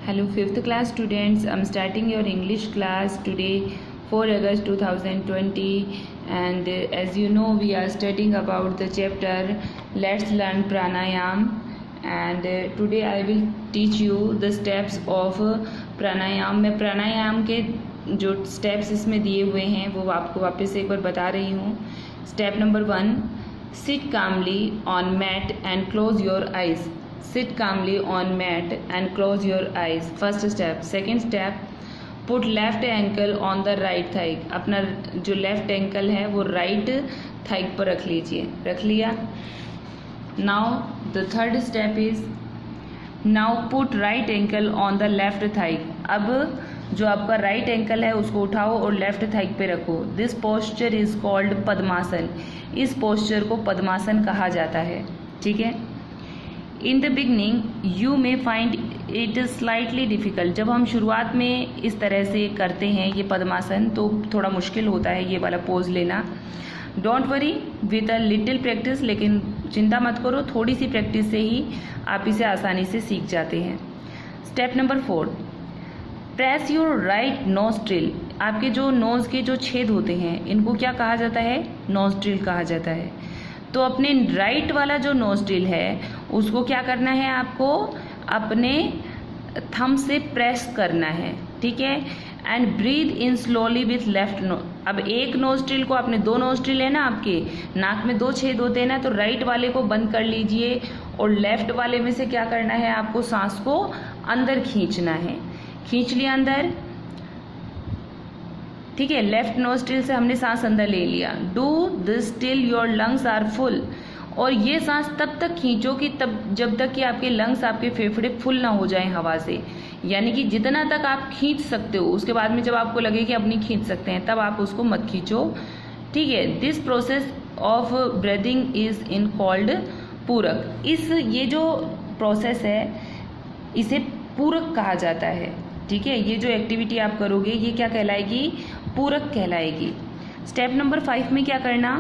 Hello 5th class students, I'm starting your English class today 4 August 2020 and as you know we are studying about the chapter Let's Learn Pranayam and today I will teach you the steps of प्राणायाम। मैं प्राणायाम के जो steps इसमें दिए हुए हैं वो आपको वापस एक बार बता रही हूँ। Step number 1, sit calmly on mat and close your eyes. Sit calmly on mat and close your eyes. First step. Second step, put left ankle on the right thigh. अपना जो left ankle है वो right thigh पर रख लीजिए। रख लिया। Now the third step is, now put right ankle on the left thigh. अब जो आपका राइट एंकल है उसको उठाओ और लेफ्ट थाइक पे रखो। दिस पोस्चर इज कॉल्ड पद्मासन। इस पोस्चर को पद्मासन कहा जाता है। ठीक है। In the beginning you may find it slightly difficult. जब हम शुरुआत में इस तरह से करते हैं ये पद्मासन तो थोड़ा मुश्किल होता है ये वाला पोज लेना। Don't worry with a little practice, लेकिन चिंता मत करो, थोड़ी सी प्रैक्टिस से ही आप इसे आसानी से सीख जाते हैं। Step number 4, press your right nostril. आपके जो नोज़ के जो छेद होते हैं इनको क्या कहा जाता है? नोस्ट्रिल कहा जाता है। तो अपने राइट वाला जो नोस्ट्रिल है उसको क्या करना है? आपको अपने थंब से प्रेस करना है। ठीक है। And breathe in slowly with left अब एक नोस्ट्रिल को, आपने दो नोस्ट्रिल है ना, आपके नाक में 2 छेद होते हैं ना, तो राइट वाले को बंद कर लीजिए और लेफ्ट वाले में से क्या करना है? आपको सांस को अंदर खींचना है। खींच लिया अंदर। ठीक है। लेफ्ट नोस्ट्रिल से हमने सांस अंदर ले लिया। Do this till your lungs are full. और ये सांस तब तक खींचो कि जब तक कि आपके लंग्स, आपके फेफड़े फुल ना हो जाएं हवा से। यानी कि जितना तक आप खींच सकते हो, उसके बाद में जब आपको लगे कि अब नहीं खींच सकते हैं तब आप उसको मत खींचो। ठीक है। This process of breathing is in called पूरक। ये जो प्रोसेस है इसे पूरक कहा जाता है। ठीक है। ये जो एक्टिविटी आप करोगे ये क्या कहलाएगी? पूरक कहलाएगी। स्टेप नंबर 5 में क्या करना?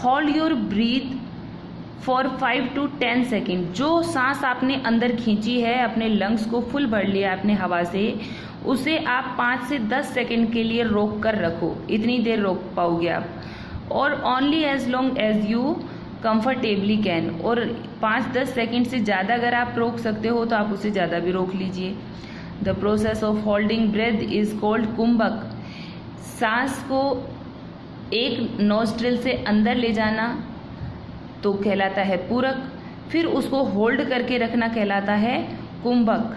Hold your breathe for 5 to 10 second. जो सांस आपने अंदर खींची है, अपने लंग्स को फुल भर लिया आपने हवा से, उसे आप 5 से 10 सेकेंड के लिए रोक कर रखो। इतनी देर रोक पाओगे आप। और only as long as you comfortably can. और 5-10 सेकेंड से ज़्यादा अगर आप रोक सकते हो तो आप उसे ज़्यादा भी रोक लीजिए। The process of holding breath is called kumbhak. सांस को एक नोस्ट्रिल से अंदर ले जाना तो कहलाता है पूरक, फिर उसको होल्ड करके रखना कहलाता है कुंभक।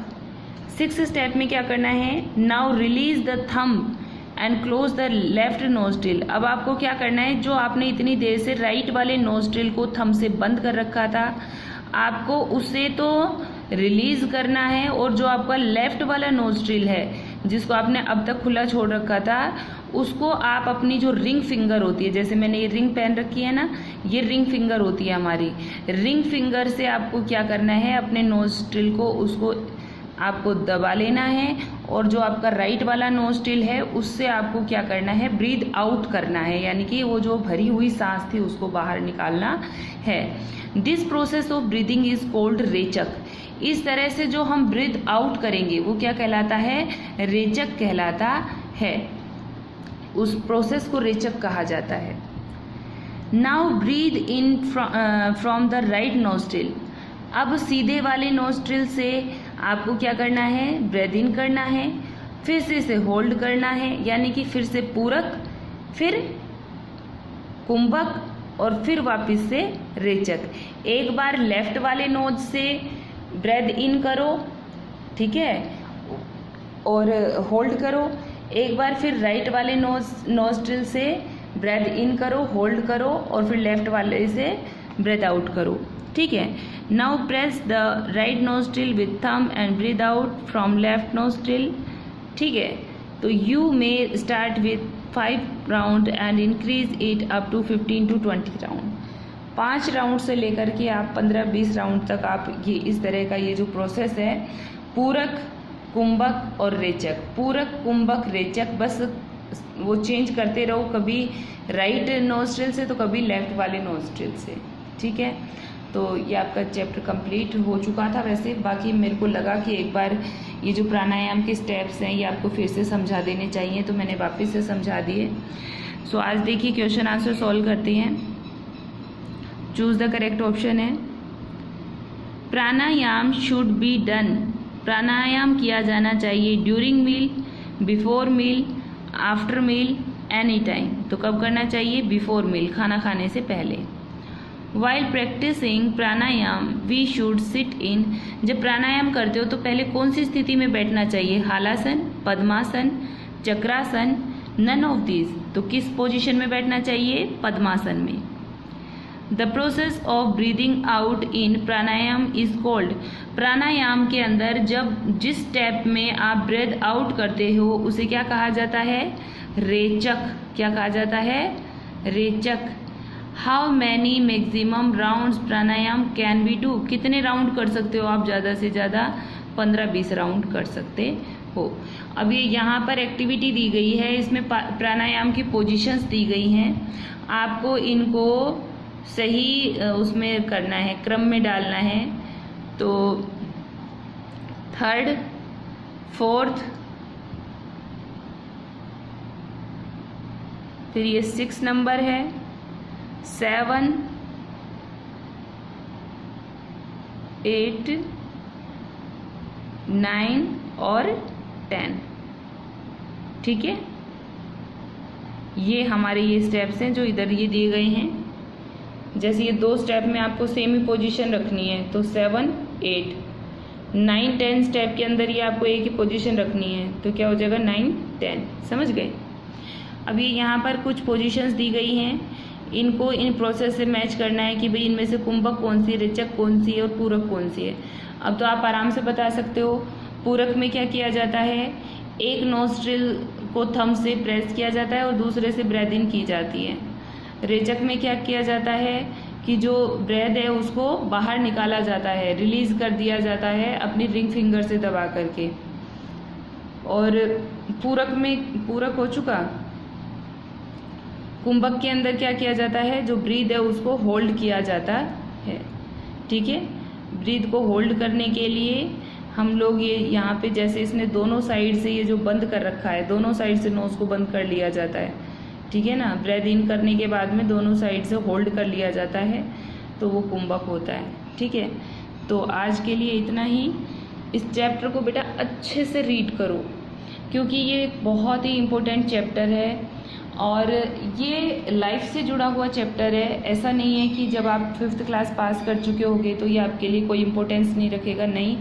6th स्टेप में क्या करना है? Now release the thumb and close the left nostril. अब आपको क्या करना है? जो आपने इतनी देर से राइट वाले नोस्ट्रिल को थंब से बंद कर रखा था, आपको उसे तो रिलीज करना है और जो आपका लेफ्ट वाला नोस्ट्रिल है जिसको आपने अब तक खुला छोड़ रखा था, उसको आप अपनी जो रिंग फिंगर होती है, जैसे मैंने ये रिंग पहन रखी है ना, ये रिंग फिंगर होती है हमारी, रिंग फिंगर से आपको क्या करना है? अपने नोस्ट्रिल को उसको आपको दबा लेना है और जो आपका राइट वाला नोस्ट्रिल है उससे आपको क्या करना है? ब्रीथ आउट करना है। यानी कि वो जो भरी हुई सांस थी उसको बाहर निकालना है। This process of breathing is called rechak. इस तरह से जो हम ब्रीथ आउट करेंगे वो क्या कहलाता है? रेचक कहलाता है। उस प्रोसेस को रेचक कहा जाता है। Now breathe in from the right nostril. अब सीधे वाले नोस्ट्रिल से आपको क्या करना है? ब्रेथ इन करना है, फिर से इसे होल्ड करना है, यानी कि फिर से पूरक, फिर कुंभक और फिर वापस से रेचक। एक बार लेफ्ट वाले नोज से ब्रेथ इन करो, ठीक है, और होल्ड करो। एक बार फिर राइट वाले नोस्ट्रिल से ब्रेथ इन करो, होल्ड करो और फिर लेफ्ट वाले से ब्रेथ आउट करो। ठीक है। Now press the right nostril with thumb and breathe out from left nostril. ठीक है। तो you may start with 5 round and increase it up to 15 to 20 round. 5 round से लेकर के आप 15-20 राउंड तक आप ये इस तरह का ये जो प्रोसेस है, पूरक, कुंभक और रेचक, पूरक, कुंभक, रेचक, बस वो चेंज करते रहो, कभी राइट नोस्ट्रिल से तो कभी लेफ्ट वाले नोस्ट्रिल से। ठीक है। तो ये आपका चैप्टर कंप्लीट हो चुका था। वैसे बाकी मेरे को लगा कि एक बार ये जो प्राणायाम के स्टेप्स हैं ये आपको फिर से समझा देने चाहिए, तो मैंने वापस से समझा दिए। सो आज देखिए क्वेश्चन आंसर सॉल्व करते हैं। चूज द करेक्ट ऑप्शन है pranayama should be done. Pranayama किया जाना चाहिए during meal, before meal, after meal, any time. तो कब करना चाहिए? बिफोर मील, खाना खाने से पहले। While practising pranayama we should sit in. जब प्राणायाम करते हो तो पहले कौन सी स्थिति में बैठना चाहिए? Halasana, padmasana, chakrasana, none of these. तो किस पोजीशन में बैठना चाहिए? पद्मासन में। The process of breathing out in pranayama is called. Pranayama के अंदर जब जिस स्टेप में आप ब्रेथ आउट करते हो उसे क्या कहा जाता है? रेचक। क्या कहा जाता है? Rechak. How many maximum rounds pranayama can we do. कितने राउंड कर सकते हो आप? ज़्यादा से ज़्यादा 15-20 राउंड कर सकते हो। अब ये यहाँ पर एक्टिविटी दी गई है, इसमें प्राणायाम की पोजीशंस दी गई हैं, आपको इनको सही उसमें करना है, क्रम में डालना है। तो 3rd, 4th, फिर ये 6 नंबर है, 7, 8, 9 और 10। ठीक है, ये हमारे ये स्टेप्स हैं जो इधर ये दिए गए हैं। जैसे ये 2 स्टेप में आपको सेम ही पोजीशन रखनी है, तो 7, 8, 9, 10 स्टेप के अंदर ये आपको एक ही पोजीशन रखनी है, तो क्या हो जाएगा? 9, 10। समझ गए? अब ये यहाँ पर कुछ पोजीशंस दी गई हैं, इनको इन प्रोसेस से मैच करना है कि भाई इनमें से कुंभक कौन सी है, रेचक कौन सी है और पूरक कौन सी है। अब तो आप आराम से बता सकते हो। पूरक में क्या किया जाता है? एक नोस्ट्रिल को थंब से प्रेस किया जाता है और दूसरे से ब्रेथ इन की जाती है। रेचक में क्या किया जाता है कि जो ब्रेथ है उसको बाहर निकाला जाता है, रिलीज कर दिया जाता है अपनी रिंग फिंगर से दबा करके। और पूरक में, पूरक हो चुका। कुंभक के अंदर क्या किया जाता है? जो ब्रीथ है उसको होल्ड किया जाता है। ठीक है, ब्रीथ को होल्ड करने के लिए हम लोग ये यहाँ पे जैसे इसने दोनों साइड से ये जो बंद कर रखा है, दोनों साइड से नोज को बंद कर लिया जाता है। ठीक है ना, ब्रेथ इन करने के बाद में दोनों साइड से होल्ड कर लिया जाता है, तो वो कुंभक होता है। ठीक है, तो आज के लिए इतना ही। इस चैप्टर को बेटा अच्छे से रीड करो, क्योंकि ये बहुत ही इम्पोर्टेंट चैप्टर है और ये लाइफ से जुड़ा हुआ चैप्टर है। ऐसा नहीं है कि जब आप 5th क्लास पास कर चुके होगे तो ये आपके लिए कोई इम्पोर्टेंस नहीं रखेगा। नहीं,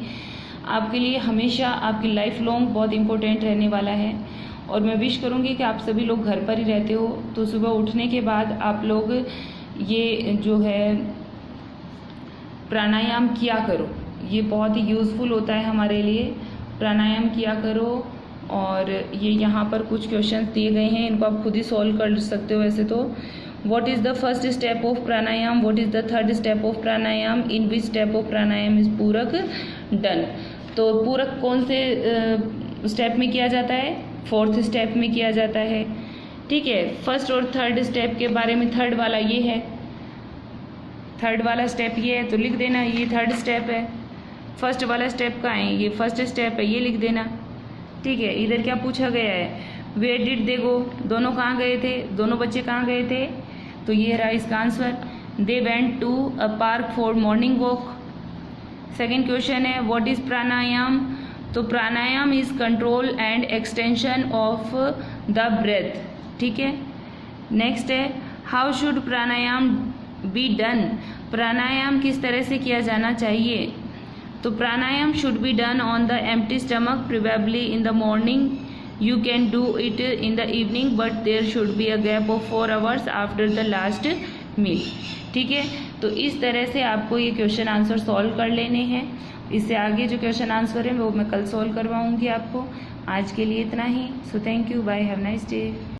आपके लिए हमेशा आपकी लाइफ लॉन्ग बहुत इम्पोर्टेंट रहने वाला है। और मैं विश करूँगी कि आप सभी लोग घर पर ही रहते हो, तो सुबह उठने के बाद आप लोग ये जो है प्राणायाम किया करो। ये बहुत ही यूज़फुल होता है हमारे लिए। प्राणायाम किया करो। और ये यहाँ पर कुछ क्वेश्चंस दिए गए हैं, इनको आप खुद ही सॉल्व कर सकते हो वैसे तो। What is the first step of pranayama? What is the 3rd step of pranayama? In which step of pranayama is पूरक डन? तो पूरक कौन से स्टेप में किया जाता है? 4th स्टेप में किया जाता है। ठीक है, 1st और 3rd स्टेप के बारे में 3rd वाला ये है, 3rd वाला स्टेप ये है, तो लिख देना ये 3rd स्टेप है। 1st वाला स्टेप कहाँ है? ये 1st स्टेप है, ये लिख देना। ठीक है, इधर क्या पूछा गया है? वेयर डिड दे गो? दोनों कहाँ गए थे? दोनों बच्चे कहाँ गए थे? तो ये रहा इसका answer. They went to a park for morning walk. Second question है व्हाट इज प्राणायाम? तो pranayama is control and extension of the breath. ठीक है, नेक्स्ट है how should pranayama be done? Pranayama किस तरह से किया जाना चाहिए? तो pranayama should be done on the empty stomach, probably in the morning. You can do it in the evening but there should be a gap of 4 hours after the last meal. ठीक है, तो इस तरह से आपको ये क्वेश्चन आंसर सॉल्व कर लेने हैं। इससे आगे जो क्वेश्चन आंसर है वो मैं कल सॉल्व करवाऊंगी आपको। आज के लिए इतना ही। So thank you, bye, have nice day.